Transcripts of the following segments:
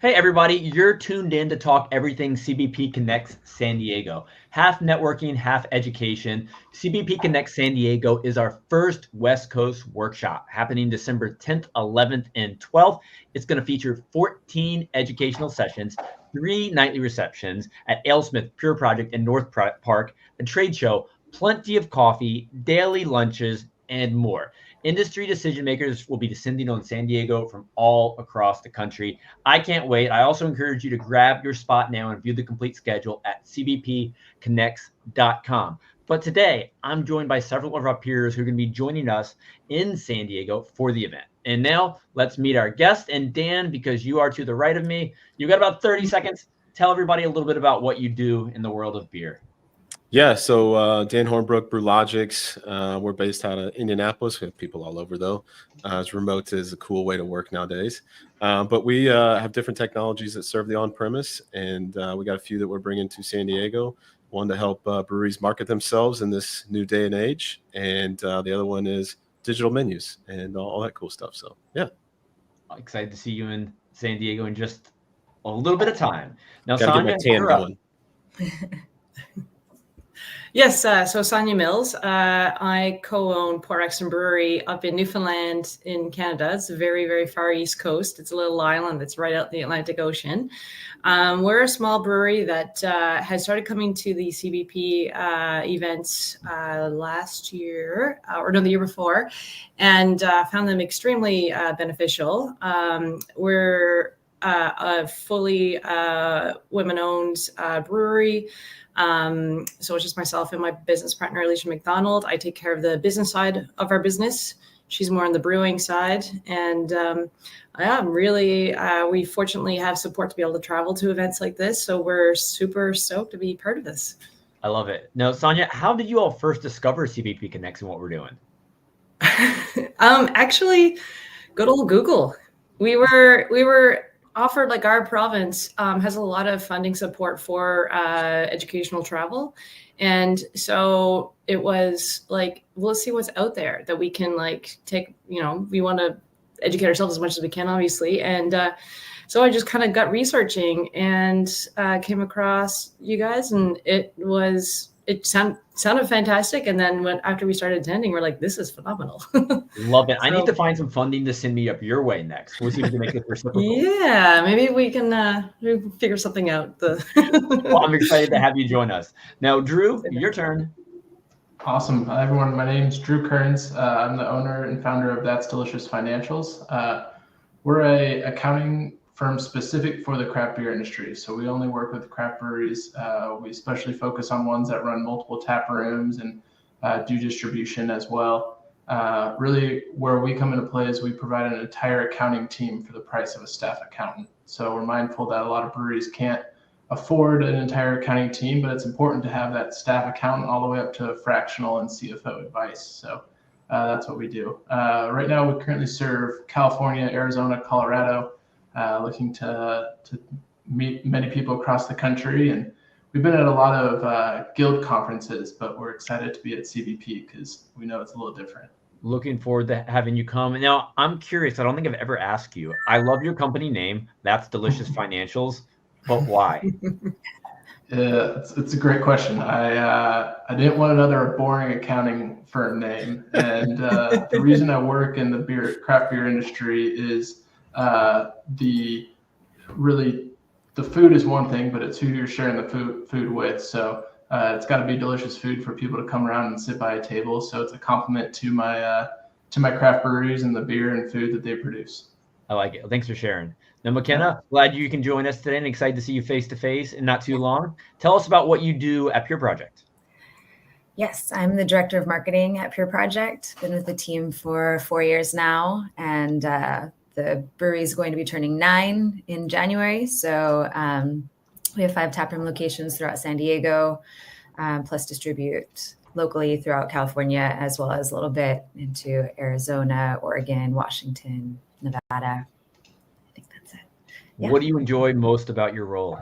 Hey, everybody, you're tuned in to talk everything CBP Connects San Diego. Half networking, half education. CBP Connects San Diego is our first West Coast workshop happening December 10th, 11th, and 12th. It's going to feature 14 educational sessions, 3 nightly receptions at AleSmith Pure Project in North Park, a trade show, plenty of coffee, daily lunches, and more. Industry decision makers will be descending on San Diego from all across the country. I can't wait. I also encourage you to grab your spot now and view the complete schedule at cbpconnects.com. But today, I'm joined by several of our peers who are going to be joining us in San Diego for the event. And now let's meet our guest. And Dan, because you are to the right of me, you've got about 30 seconds. Tell everybody a little bit about what you do in the world of beer. Yeah, so Dan Hornbrook, BrewLogix. We're based out of Indianapolis. We have people all over, though. As remote is a cool way to work nowadays. But we have different technologies that serve the on-premise, and we got a few that we're bringing to San Diego. One to help breweries market themselves in this new day and age, and the other one is digital menus and all that cool stuff. So, yeah. Excited to see you in San Diego in just a little bit of time. Now, Gotta Sonja, get my tan going. Yes, so Sonja Mills. I co-own Port Rexton Brewery up in Newfoundland in Canada. It's a very, very far east coast. It's a little island that's right out in the Atlantic Ocean. We're a small brewery that has started coming to the CBP events last year, the year before, and found them extremely beneficial. We're a fully women-owned brewery. So it's just myself and my business partner, Alicia McDonald. I take care of the business side of our business. She's more on the brewing side. And I'm really, we fortunately have support to be able to travel to events like this. So we're super stoked to be part of this. I love it. Now, Sonja, how did you all first discover CBP Connects and what we're doing? Actually, good old Google. We were offered, like, our province has a lot of funding support for educational travel. And so it was like, well, let's see what's out there that we can take, we want to educate ourselves as much as we can, obviously. And so I just kind of got researching and came across you guys, and it sounded fantastic. And then after we started attending, we're like, this is phenomenal. Love it. I need to find some funding to send me up your way next. We'll see if we can make it reciprocal. Yeah, maybe we can figure something out. Well, I'm excited to have you join us. Now, Drew, your turn. Awesome. Hi, everyone. My name's Drew Kearns. I'm the owner and founder of That's Delicious Financials. We're a accounting firm specific for the craft beer industry. So we only work with craft breweries. We especially focus on ones that run multiple tap rooms and do distribution as well. Really, where we come into play is we provide an entire accounting team for the price of a staff accountant. So we're mindful that a lot of breweries can't afford an entire accounting team, but it's important to have that staff accountant all the way up to fractional and CFO advice. So that's what we do. Right now, we currently serve California, Arizona, Colorado, looking to meet many people across the country. And we've been at a lot of guild conferences, but we're excited to be at CBP because we know it's a little different. Looking forward to having you come. Now, I'm curious. I don't think I've ever asked you. I love your company name. That's Delicious Financials. But why? It's a great question. I didn't want another boring accounting firm name. And the reason I work in the craft beer industry is the food is one thing, but it's who you're sharing the food with. So it's got to be delicious food for people to come around and sit by a table. So it's a compliment to my craft breweries and the beer and food that they produce. I like it. Well, thanks for sharing. Now, Makenna, glad you can join us today and excited to see you face to face in not too long. Tell us about what you do at Pure Project. Yes, I'm the director of marketing at Pure Project. Been with the team for 4 years now, and the brewery is going to be turning 9 in January. So we have 5 taproom locations throughout San Diego, plus distribute locally throughout California, as well as a little bit into Arizona, Oregon, Washington, Nevada. I think that's it. Yeah. What do you enjoy most about your role?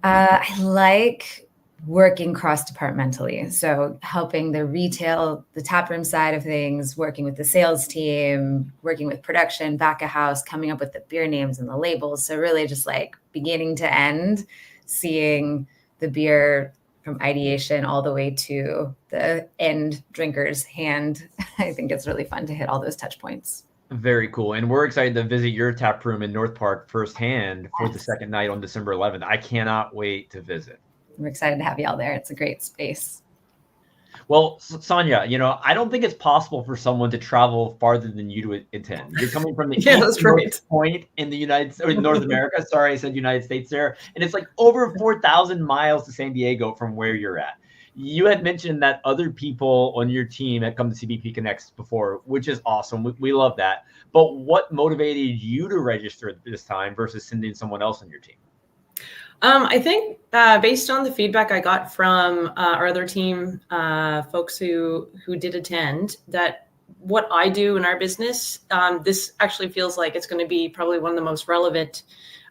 I like working cross-departmentally. So helping the retail, the taproom side of things, working with the sales team, working with production, back of house, coming up with the beer names and the labels. So really just like beginning to end, seeing the beer from ideation all the way to the end drinker's hand. I think it's really fun to hit all those touch points. Very cool. And we're excited to visit your tap room in North Park firsthand for the second night on December 11th. I cannot wait to visit. I'm excited to have y'all there. It's a great space. Well, Sonja, I don't think it's possible for someone to travel farther than you to attend. You're coming from the easternmost point in the North America. Sorry, I said United States there. And it's like over 4,000 miles to San Diego from where you're at. You had mentioned that other people on your team had come to CBP Connects before, which is awesome. We love that. But what motivated you to register this time versus sending someone else on your team? I think based on the feedback I got from our other team, folks who did attend, that what I do in our business, this actually feels like it's going to be probably one of the most relevant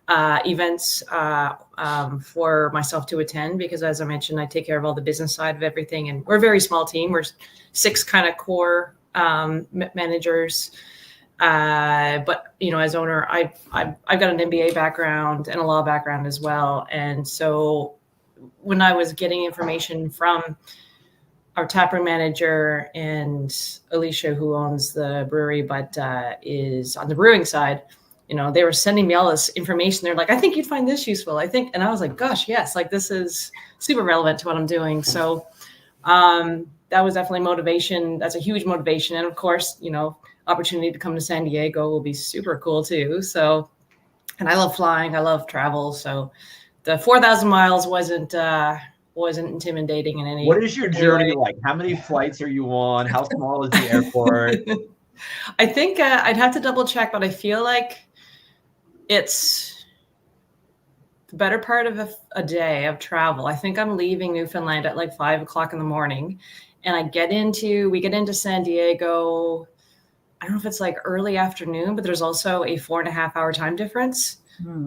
events for myself to attend, because as I mentioned, I take care of all the business side of everything, and we're a very small team. We're 6 kind of core managers. But as owner, I've got an MBA background and a law background as well. And so when I was getting information from our taproom manager and Alicia, who owns the brewery, but is on the brewing side, they were sending me all this information. They're like, I think you'd find this useful. And I was like, gosh, yes, like this is super relevant to what I'm doing. So that was definitely motivation. That's a huge motivation. And of course, opportunity to come to San Diego will be super cool too. So, and I love flying. I love travel. So the 4,000 miles wasn't intimidating in any way. What is your journey like? How many flights are you on? How small is the airport? I think I'd have to double check, but I feel like it's the better part of a day of travel. I think I'm leaving Newfoundland at like 5 o'clock in the morning, and we get into San Diego. I don't know if it's like early afternoon, but there's also a 4.5 hour time difference.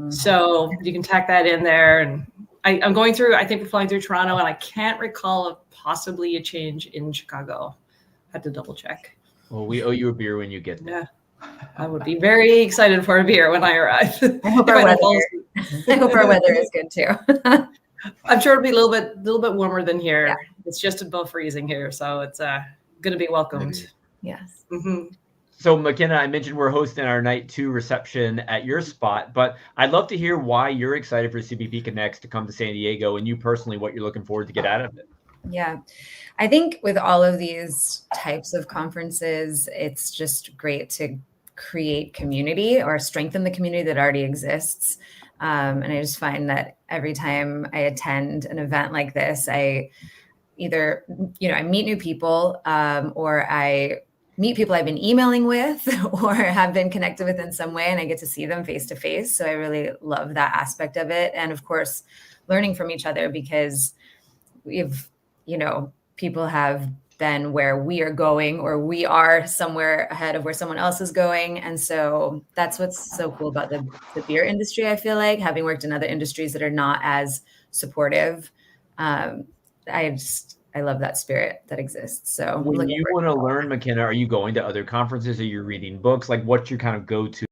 So you can tack that in there. And I'm going through, I think we're flying through Toronto, and I can't recall possibly a change in Chicago. Had to double check. Well, we owe you a beer when you get there. Yeah, I would be very excited for a beer when I arrive. I hope our weather is good too. I'm sure it'll be a little bit warmer than here. Yeah. It's just above freezing here, so it's going to be welcomed. Yes. Mm-hmm. So Makenna, I mentioned we're hosting our night 2 reception at your spot, but I'd love to hear why you're excited for CBP Connects to come to San Diego, and you personally, what you're looking forward to get out of it. Yeah, I think with all of these types of conferences, it's just great to create community or strengthen the community that already exists. And I just find that every time I attend an event like this, I either, I meet new people or I meet people I've been emailing with or have been connected with in some way, and I get to see them face to face. So I really love that aspect of it. And of course, learning from each other, because people have been where we are going, or we are somewhere ahead of where someone else is going. And so that's what's so cool about the beer industry. I feel like, having worked in other industries that are not as supportive, I love that spirit that exists. So when you want to learn, Makenna, are you going to other conferences? Are you reading books? Like, what's your kind of go-to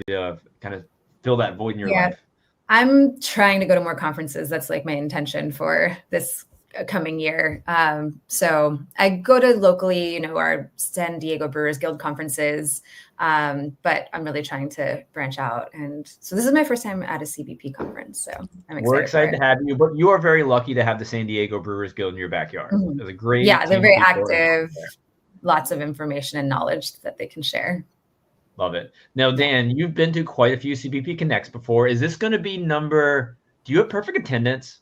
to kind of fill that void in your life? I'm trying to go to more conferences. That's like my intention for this coming year. So I go to locally, our San Diego Brewers Guild conferences, but I'm really trying to branch out. And so this is my first time at a CBP conference. So I'm excited. We're excited to have you, but you are very lucky to have the San Diego Brewers Guild in your backyard. Mm-hmm. It's a great, they're very active, lots of information and knowledge that they can share. Love it. Now, Dan, you've been to quite a few CBP Connects before. Is this going to be do you have perfect attendance?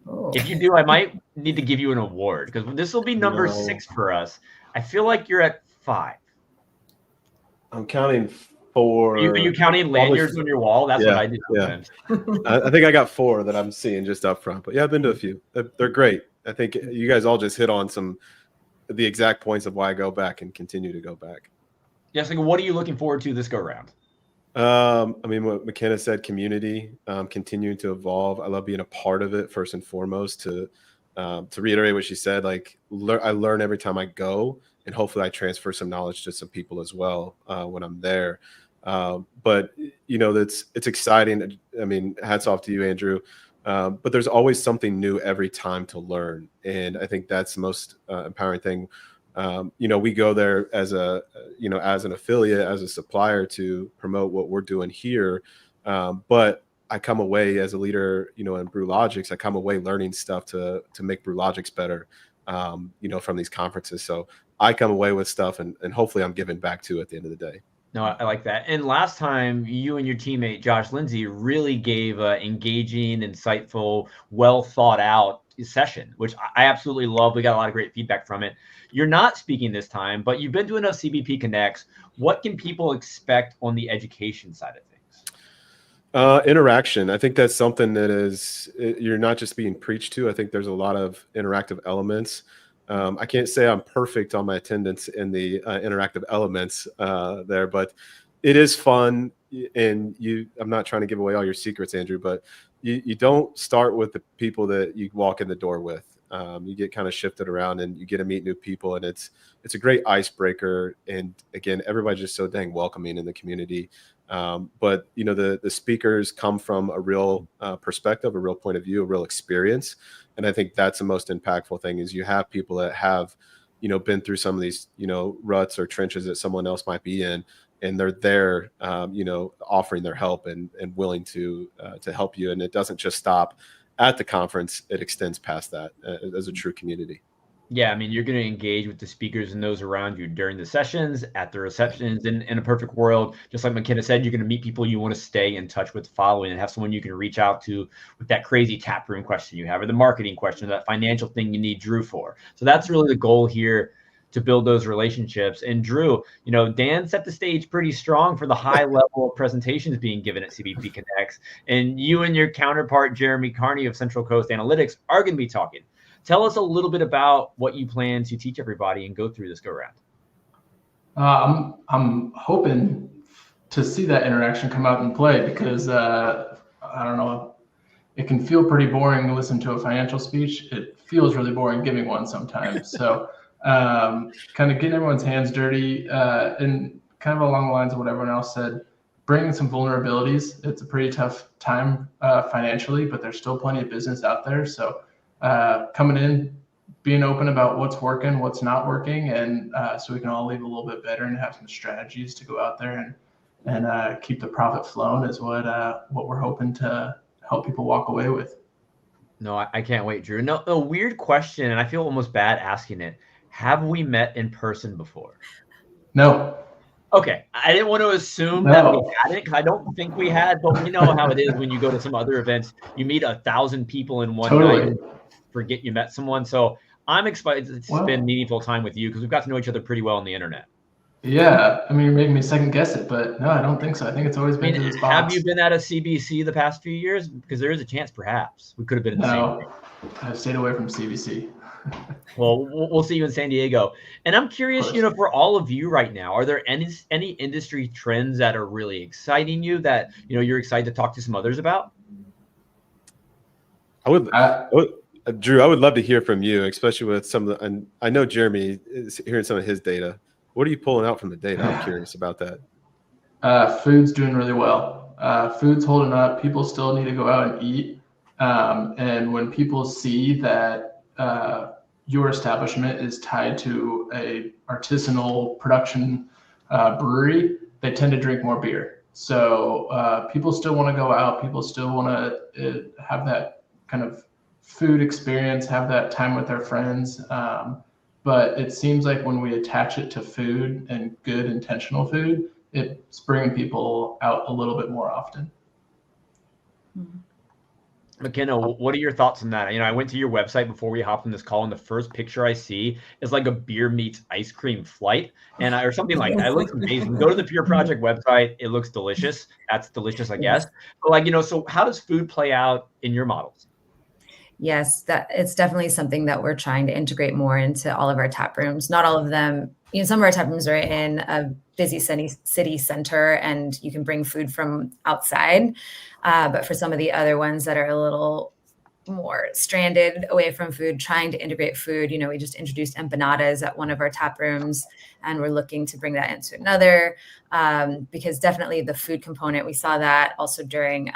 Oh. If you do, I might need to give you an award, because this will be number 6 for us. I feel like you're at 5. I'm counting 4. Are you counting lanyards on your wall? That's what I did. Yeah. I think I got 4 that I'm seeing just up front. But yeah, I've been to a few. They're great. I think you guys all just hit on the exact points of why I go back and continue to go back. Yes. What are you looking forward to this go round? I mean, what Makenna said, community, continuing to evolve. I love being a part of it first and foremost. To reiterate what she said, like I learn every time I go, and hopefully I transfer some knowledge to some people as well when I'm there. But it's exciting. I mean, hats off to you, Andrew. But there's always something new every time to learn, and I think that's the most empowering thing. We go there as as an affiliate, as a supplier to promote what we're doing here. But I come away as a leader, in BrewLogix, I come away learning stuff to make BrewLogix better, from these conferences. So I come away with stuff and hopefully I'm giving back to at the end of the day. No, I like that. And last time you and your teammate, Josh Lindsay, really gave an engaging, insightful, well thought out session, which I absolutely love. We got a lot of great feedback from it. You're not speaking this time, but you've been doing a CBP Connects. What can people expect on the education side of things? Interaction. I think that's something that you're not just being preached to. I think there's a lot of interactive elements. I can't say I'm perfect on my attendance in the interactive elements there, but it is fun. And I'm not trying to give away all your secrets, Andrew, but you don't start with the people that you walk in the door with. You get kind of shifted around and you get to meet new people, and it's a great icebreaker. And again, everybody's just so dang welcoming in the community. But the speakers come from a real perspective, a real point of view, a real experience. And I think that's the most impactful thing is you have people that have, been through some of these, ruts or trenches that someone else might be in, and they're there, offering their help and willing to help you. And it doesn't just stop at the conference, it extends past that as a true community. Yeah, I mean, you're going to engage with the speakers and those around you during the sessions, at the receptions. In a perfect world, just like Makenna said, you're going to meet people you want to stay in touch with following and have someone you can reach out to with that crazy tap room question you have, or the marketing question, or that financial thing you need Drew for. So that's really the goal here, to build those relationships. And Drew, Dan set the stage pretty strong for the high level of presentations being given at CBP Connects. And you and your counterpart, Jeremy Carney of Central Coast Analytics, are going to be talking. Tell us a little bit about what you plan to teach everybody and go through this go round. I'm hoping to see that interaction come out and play because I don't know, it can feel pretty boring to listen to a financial speech. It feels really boring giving one sometimes. So kind of getting everyone's hands dirty and kind of along the lines of what everyone else said, bringing some vulnerabilities. It's a pretty tough time financially, but there's still plenty of business out there. So coming in, being open about what's working, what's not working, and so we can all leave a little bit better and have some strategies to go out there and keep the profit flowing is what we're hoping to help people walk away with. No, I can't wait, Drew. No, a weird question, and I feel almost bad asking it. Have we met in person before? No. Okay, I didn't want to assume that we hadn't, because I don't think we had, but we know how it is when you go to some other events. You meet 1,000 people in one night and forget you met someone. So I'm excited to spend meaningful time with you because we've got to know each other pretty well on the internet. Yeah, I mean, you're making me second guess it, but no, I don't think so. I think it's always been in this box. Have you been at a CBC the past few years? Because there is a chance, perhaps we could have been in the same room. I've stayed away from CBC. Well, we'll see you in San Diego. And I'm curious, for all of you right now, are there any industry trends that are really exciting you that you're excited to talk to some others about? Drew, I would love to hear from you, especially with some of the, and I know Jeremy is hearing some of his data. What are you pulling out from the data? I'm curious about that. Food's doing really well. Food's holding up. People still need to go out and eat. And when people see that your establishment is tied to a artisanal production brewery, they tend to drink more beer. So people still want to go out. People still want to have that kind of food experience, have that time with their friends. But it seems like when we attach it to food and good intentional food, it's bringing people out a little bit more often. Makenna, what are your thoughts on that? I went to your website before we hopped on this call, and the first picture I see is like a beer meets ice cream flight, or something like that. It looks amazing. Go to the Pure Project website. It looks delicious. That's delicious, I guess. But so how does food play out in your models? yes, that it's definitely something that we're trying to integrate more into all of our tap rooms. Not all of them, some of our tap rooms are in a busy city center and you can bring food from outside. But for some of the other ones that are a little more stranded away from food, trying to integrate food, we just introduced empanadas at one of our tap rooms and we're looking to bring that into another, because definitely the food component, we saw that also during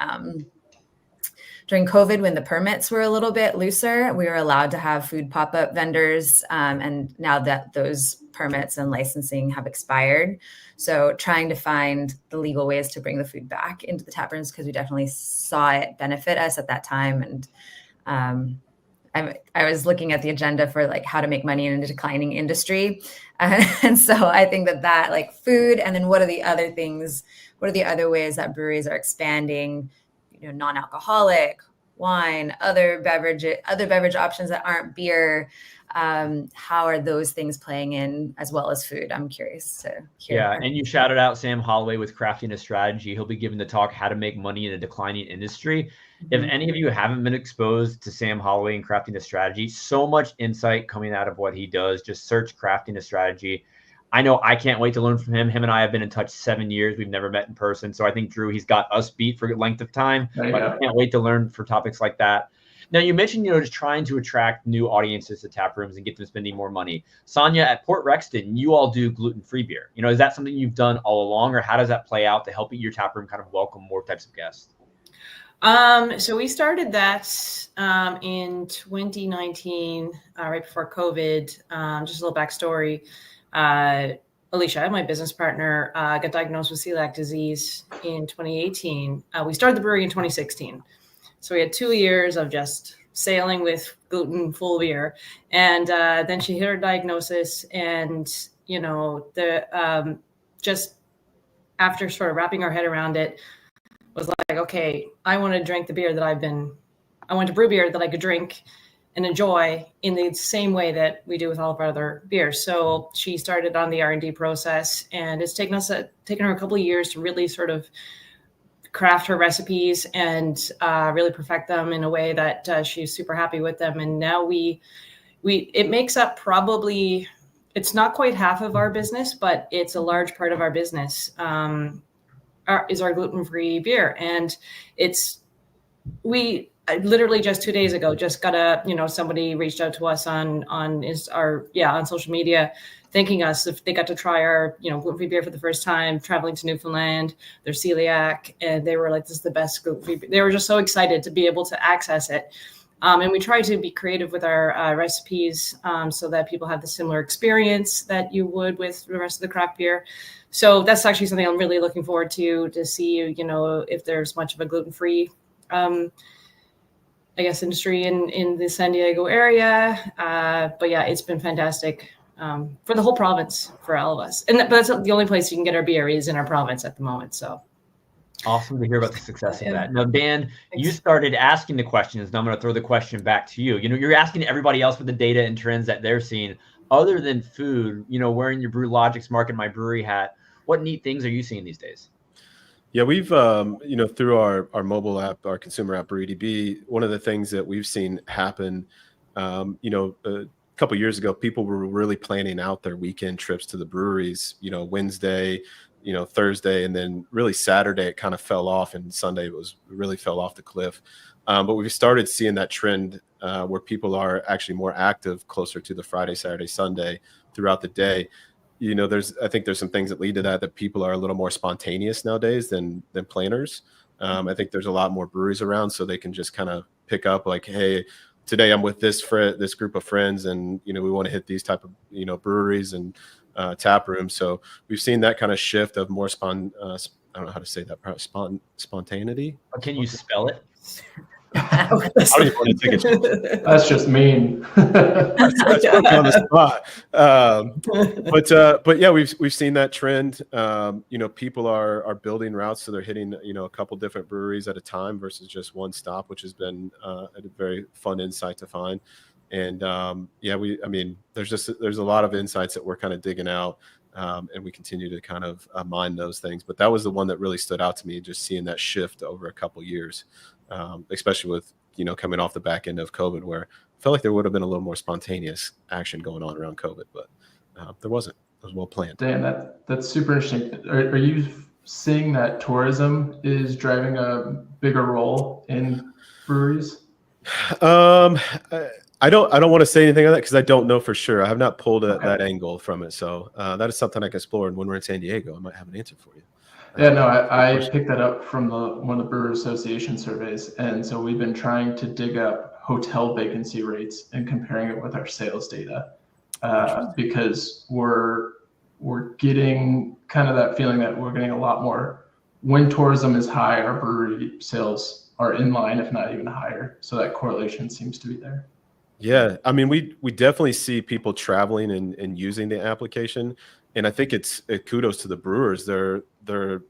COVID, when the permits were a little bit looser, we were allowed to have food pop-up vendors. And now that those permits and licensing have expired, so trying to find the legal ways to bring the food back into the tap rooms, because we definitely saw it benefit us at that time. And I was looking at the agenda for like how to make money in a declining industry. And so I think that like food, and then what are the other things, what are the other ways that breweries are expanding, non-alcoholic wine, other beverage options that aren't beer. How are those things playing in as well as food? I'm curious to hear. Yeah, and you shouted out Sam Holloway with Crafting a Strategy. He'll be giving the talk, How to Make Money in a Declining Industry. If any of you haven't been exposed to Sam Holloway and Crafting a Strategy, so much insight coming out of what he does. Just search Crafting a Strategy. I know I can't wait to learn from him. Him and I have been in touch 7 years. We've never met in person. So I think, Drew, he's got us beat for a length of time. But I can't wait to learn for topics like that. Now, you mentioned, just trying to attract new audiences to tap rooms and get them spending more money. Sonja, at Port Rexton, you all do gluten-free beer. Is that something you've done all along, or how does that play out to help your tap room kind of welcome more types of guests? So we started that in 2019, right before COVID. Just a little backstory. Alicia, my business partner, got diagnosed with celiac disease in 2018. We started the brewery in 2016. So we had 2 years of just sailing with gluten-full beer. And then she hit her diagnosis, and, just after sort of wrapping our head around it, was like, okay, I want to drink the beer that I want to brew beer that I could drink and enjoy in the same way that we do with all of our other beers. So she started on the R&D process, and it's taken her a couple of years to really sort of craft her recipes and really perfect them in a way that she's super happy with them. And now it makes up probably, it's not quite half of our business, but it's a large part of our business, is our gluten-free beer. And I literally just 2 days ago just got somebody reached out to us on social media, thanking us if they got to try our gluten-free beer for the first time, traveling to Newfoundland. They're celiac, and they were like, "This is the best gluten-free beer." They were just so excited to be able to access it. And we try to be creative with our recipes so that people have the similar experience that you would with the rest of the craft beer. So that's actually something I'm really looking forward to see, if there's much of a gluten-free industry in the San Diego area. But yeah, it's been fantastic for the whole province, for all of us. But that's the only place you can get our beer is in our province at the moment. So awesome to hear about the success of that. Now, Dan, you started asking the questions. Now I'm going to throw the question back to you. You're asking everybody else for the data and trends that they're seeing. Other than food, wearing your BrewLogix MarketMyBrewery hat, what neat things are you seeing these days? Yeah, we've, through our mobile app, our consumer app, BrewDB, one of the things that we've seen happen, a couple of years ago, people were really planning out their weekend trips to the breweries, Wednesday, Thursday, and then really Saturday, it kind of fell off, and Sunday really fell off the cliff. But we started seeing that trend where people are actually more active closer to the Friday, Saturday, Sunday throughout the day. I think there's some things that lead to that people are a little more spontaneous nowadays than planners. I think there's a lot more breweries around, so they can just kind of pick up like, hey, today I'm with this group of friends, and we want to hit these type of breweries and tap rooms. So we've seen that kind of shift of more I don't know how to say that, spontaneity. Can you spell it? I don't even want to take a chance. That's just mean. That's on the spot. But yeah, we've seen that trend. People are building routes, so they're hitting a couple different breweries at a time versus just one stop, which has been a very fun insight to find. And there's a lot of insights that we're kind of digging out, and we continue to kind of mine those things. But that was the one that really stood out to me, just seeing that shift over a couple years. Especially with coming off the back end of COVID, where I felt like there would have been a little more spontaneous action going on around COVID, but there wasn't. It was well planned. Dan, that's super interesting. Are you seeing that tourism is driving a bigger role in breweries? I don't want to say anything on that because I don't know for sure. I have not pulled that angle from it. So that is something I can explore. And when we're in San Diego, I might have an answer for you. Yeah, no, I picked that up from one of the Brewer Association surveys. And so we've been trying to dig up hotel vacancy rates and comparing it with our sales data because we're getting kind of that feeling that we're getting a lot more when tourism is high, our brewery sales are in line, if not even higher. So that correlation seems to be there. Yeah, I mean, we definitely see people traveling and using the application, and I think it's kudos to the brewers. They're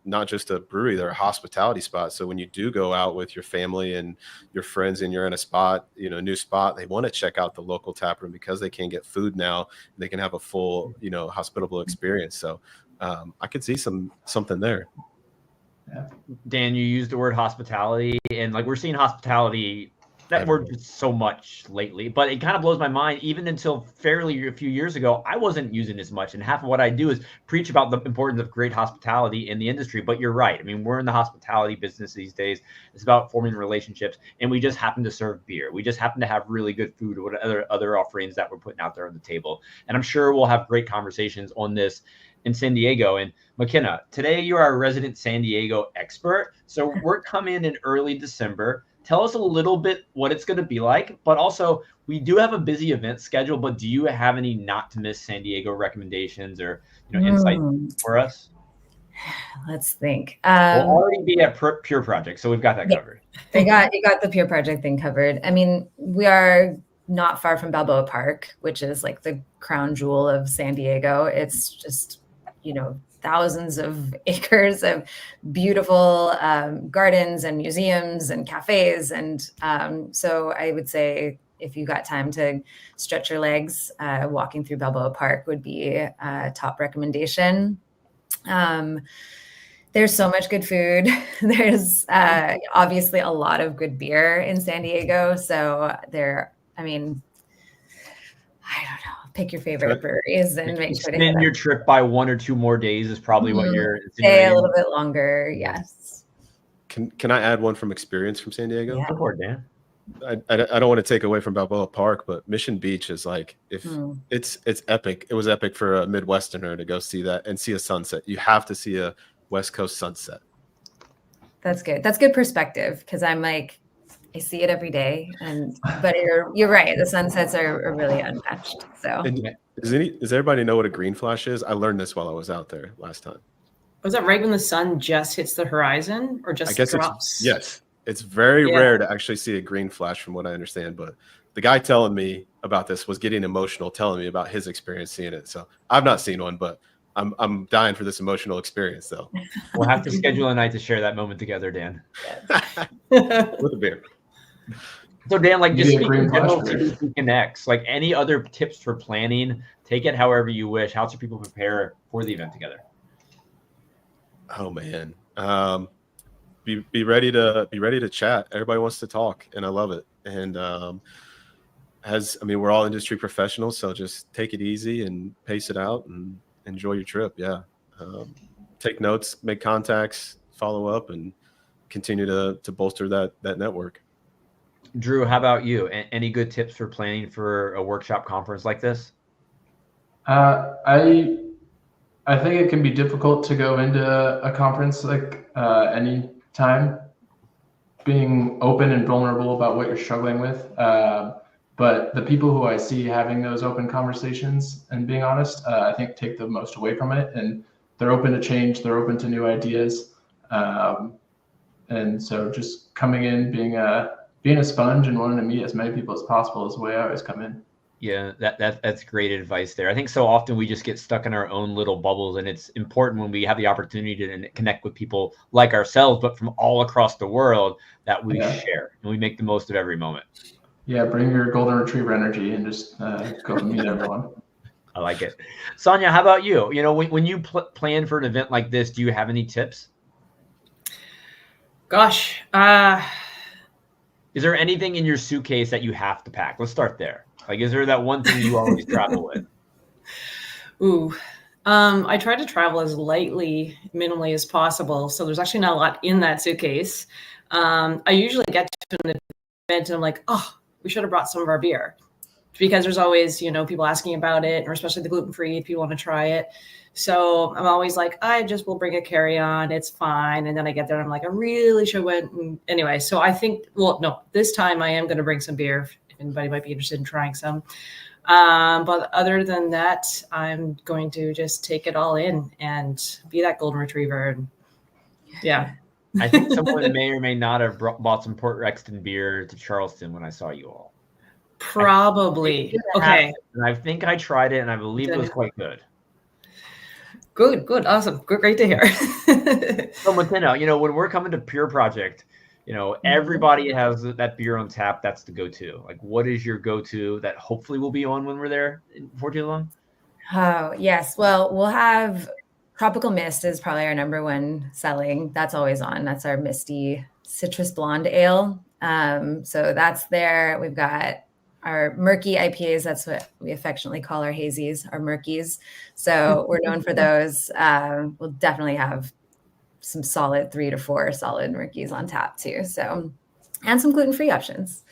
not just a brewery; they're a hospitality spot. So when you do go out with your family and your friends, and you're in a spot, a new spot, they want to check out the local tap room because they can get food now. They can have a full, hospitable experience. So I could see something there. Yeah. Dan, you used the word hospitality, and we're seeing hospitality. That word so much lately, but it kind of blows my mind. Even until fairly a few years ago, I wasn't using it as much. And half of what I do is preach about the importance of great hospitality in the industry. But you're right. I mean, we're in the hospitality business these days. It's about forming relationships, and we just happen to serve beer. We just happen to have really good food or other offerings that we're putting out there on the table. And I'm sure we'll have great conversations on this in San Diego. And Makenna, today you are a resident San Diego expert. So we're coming in early December. Tell us a little bit what it's going to be like, but also we do have a busy event schedule, but do you have any not to miss San Diego recommendations or insight for us? Let's think. We'll already be at Pure Project, so we've got that covered. You got the Pure Project thing covered. I mean, we are not far from Balboa Park, which is like the crown jewel of San Diego. It's just, thousands of acres of beautiful gardens and museums and cafes. And so I would say if you got time to stretch your legs, walking through Balboa Park would be a top recommendation. There's so much good food. There's obviously a lot of good beer in San Diego. So I don't know. Pick your favorite breweries and make sure to extend your trip by 1 or 2 more days is probably what you're stay a little bit longer. Yes. Can I add one from experience from San Diego? Yeah. Go for it, Dan. I don't want to take away from Balboa Park, but Mission Beach is it's epic. It was epic for a Midwesterner to go see that and see a sunset. You have to see a West Coast sunset. That's good. That's good perspective because I'm I see it every day, but you're right. The sunsets are really unmatched. So, does everybody know what a green flash is? I learned this while I was out there last time. Was that right when the sun just hits the horizon, or just drops? Yes, it's very rare to actually see a green flash, from what I understand. But the guy telling me about this was getting emotional, telling me about his experience seeing it. So I've not seen one, but I'm dying for this emotional experience, though. We'll have to schedule a night to share that moment together, Dan. With a beer. So Dan, just speaking general CBP Connects, any other tips for planning, take it however you wish. How should people prepare for the event together? Oh man. Be ready to chat. Everybody wants to talk and I love it. And we're all industry professionals, so just take it easy and pace it out and enjoy your trip. Yeah. Take notes, make contacts, follow up, and continue to bolster that network. Drew, how about you? Any good tips for planning for a workshop conference like this? I think it can be difficult to go into a conference any time, being open and vulnerable about what you're struggling with. But the people who I see having those open conversations and being honest, I think take the most away from it. And they're open to change. They're open to new ideas. And so just coming in, being a sponge and wanting to meet as many people as possible is the way I always come in. Yeah, that's great advice there. I think so often we just get stuck in our own little bubbles, and it's important when we have the opportunity to connect with people like ourselves, but from all across the world, that we share and we make the most of every moment. Yeah, bring your golden retriever energy and just go and meet everyone. I like it. Sonja, how about you? When you plan for an event like this, do you have any tips? Gosh, it's Is there anything in your suitcase that you have to pack? Let's start there. Like, is there that one thing you always travel with? Ooh. I try to travel as minimally as possible. So there's actually not a lot in that suitcase. I usually get to an event and I'm like, oh, we should have brought some of our beer, because there's always, people asking about it, or especially the gluten-free if you want to try it. So I'm always like, I just will bring a carry-on. It's fine. And then I get there and I'm like, I really should went. Anyway, so I think, no, this time I am going to bring some beer if anybody might be interested in trying some. But other than that, I'm going to just take it all in and be that golden retriever. And yeah. I think someone may or may not have bought some Port Rexton beer to Charleston when I saw you all. Probably. Okay. And I think I tried it and I believe it was quite good. Good. Awesome. Great to hear. So Makenna, when we're coming to Pure Project, everybody has that beer on tap. That's the go-to. Like, what is your go-to that hopefully will be on when we're there for too long? Oh, yes. Well, we'll have Tropical Mist is probably our number one selling. That's always on. That's our misty citrus blonde ale. So that's there. We've got our murky IPAs. That's what we affectionately call our hazies, our murkies. So we're known for those. We'll definitely have some solid 3 to 4 solid murkies on tap too. So, and some gluten-free options.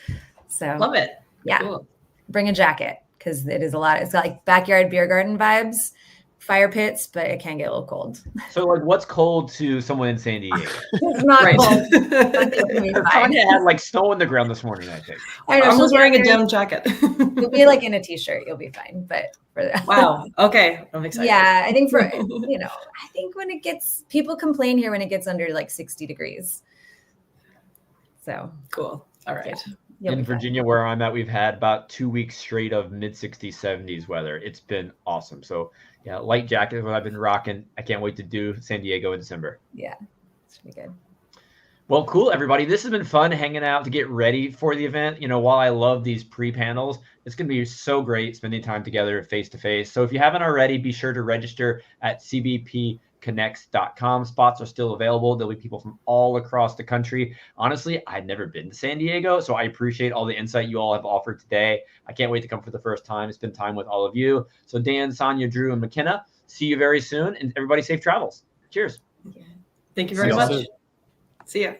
So love it. Yeah. Cool. Bring a jacket, because it is a lot. It's got like backyard beer garden vibes, fire pits, but it can get a little cold. So like, what's cold to someone in San Diego? It's not cold. Sonja had like snow on the ground this morning, I think. I know, I was wearing a down jacket. You'll be like in a t-shirt. You'll be fine. But wow. Okay. I'm excited. Yeah. I think I think when it gets, people complain here when it gets under like 60 degrees. So cool. All right. Yeah, in Virginia, where I'm at, we've had about 2 weeks straight of mid-60s, 70s weather. It's been awesome. So yeah, light jacket is what I've been rocking. I can't wait to do San Diego in December. Yeah, it's be good. Well, cool, everybody. This has been fun hanging out to get ready for the event. While I love these pre-panels, it's going to be so great spending time together face-to-face. So if you haven't already, be sure to register at cbpconnects.com. Spots are still available. There'll be people from all across the country. Honestly, I'd never been to San Diego, so I appreciate all the insight you all have offered today. I can't wait to come for the first time, spend time with all of you. So Dan, Sonja, Drew, and Makenna, see you very soon. And everybody, safe travels. Cheers. Thank you very much. See ya.